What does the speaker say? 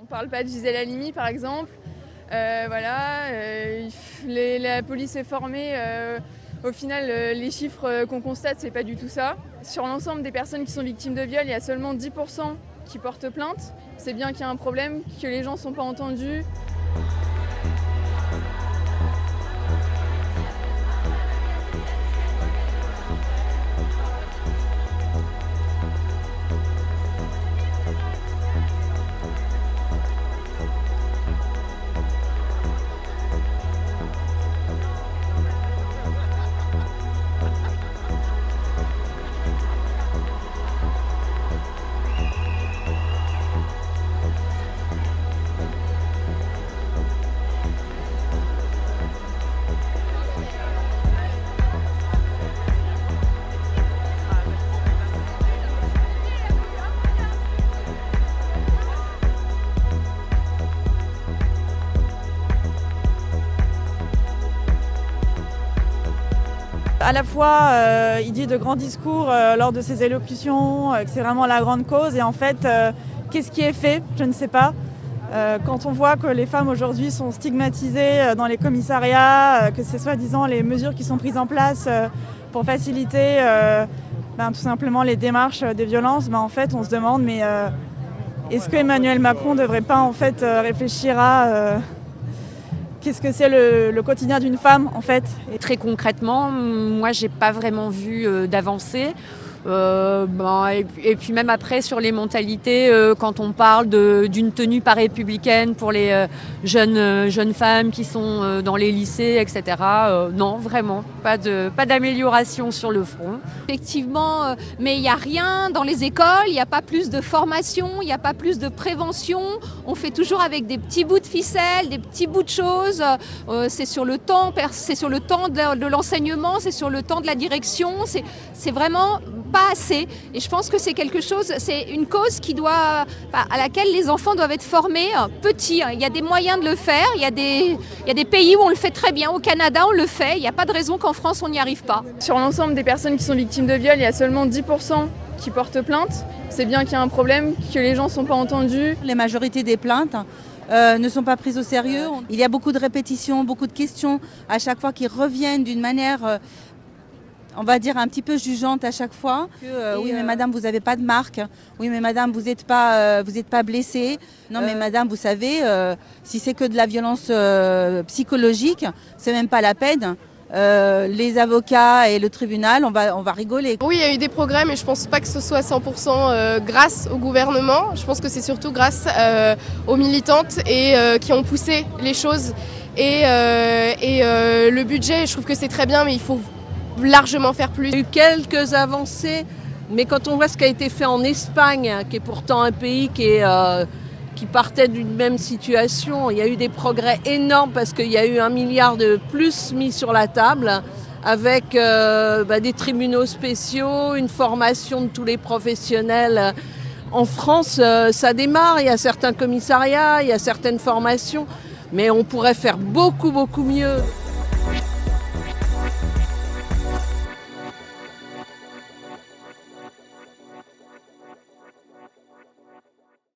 parle pas de Gisèle Halimi par exemple. Voilà, la police est formée. Au final, les chiffres qu'on constate, c'est pas du tout ça. Sur l'ensemble des personnes qui sont victimes de viol, il y a seulement 10% qui portent plainte. C'est bien qu'il y a un problème, que les gens ne sont pas entendus. À la fois, il dit de grands discours lors de ses élocutions, que c'est vraiment la grande cause. Et en fait, qu'est-ce qui est fait? Je ne sais pas. Quand on voit que les femmes aujourd'hui sont stigmatisées dans les commissariats, que c'est soi-disant les mesures qui sont prises en place pour faciliter tout simplement les démarches des violences, en fait, on se demande, mais est-ce que Emmanuel Macron ne devrait pas en fait réfléchir à qu'est-ce que c'est le quotidien d'une femme en fait? Et très concrètement, moi j'ai pas vraiment vu d'avancée. Et puis même après sur les mentalités, quand on parle d'une tenue pas républicaine pour les jeunes femmes qui sont dans les lycées, etc. Non, vraiment, pas d'amélioration sur le front. Effectivement, mais il n'y a rien dans les écoles, il n'y a pas plus de formation, il n'y a pas plus de prévention. On fait toujours avec des petits bouts de ficelle, des petits bouts de choses. C'est sur le temps de l'enseignement, c'est sur le temps de la direction. C'est vraiment pas assez. Et je pense que c'est quelque chose, c'est une cause à laquelle les enfants doivent être formés petits. Il y a des moyens de le faire. Il y a des pays où on le fait très bien. Au Canada, on le fait. Il n'y a pas de raison qu'en France, on n'y arrive pas. Sur l'ensemble des personnes qui sont victimes de viol, il y a seulement 10% qui portent plainte. C'est bien qu'il y a un problème, que les gens ne sont pas entendus. La majorité des plaintes ne sont pas prises au sérieux. Il y a beaucoup de répétitions, beaucoup de questions à chaque fois qui reviennent d'une manière on va dire un petit peu jugeante à chaque fois. Oui mais madame vous n'avez pas de marque, oui mais madame vous n'êtes pas blessée, non mais madame vous savez si c'est que de la violence psychologique c'est même pas la peine. Les avocats et le tribunal, on va rigoler. Oui, il y a eu des progrès, mais je ne pense pas que ce soit 100% grâce au gouvernement. Je pense que c'est surtout grâce aux militantes et qui ont poussé les choses. Et le budget, je trouve que c'est très bien, mais il faut largement faire plus. Il y a eu quelques avancées, mais quand on voit ce qui a été fait en Espagne, qui est pourtant un pays qui partait d'une même situation, il y a eu des progrès énormes parce qu'il y a eu 1 milliard de plus mis sur la table avec des tribunaux spéciaux, une formation de tous les professionnels. En France, ça démarre, il y a certains commissariats, il y a certaines formations, mais on pourrait faire beaucoup mieux.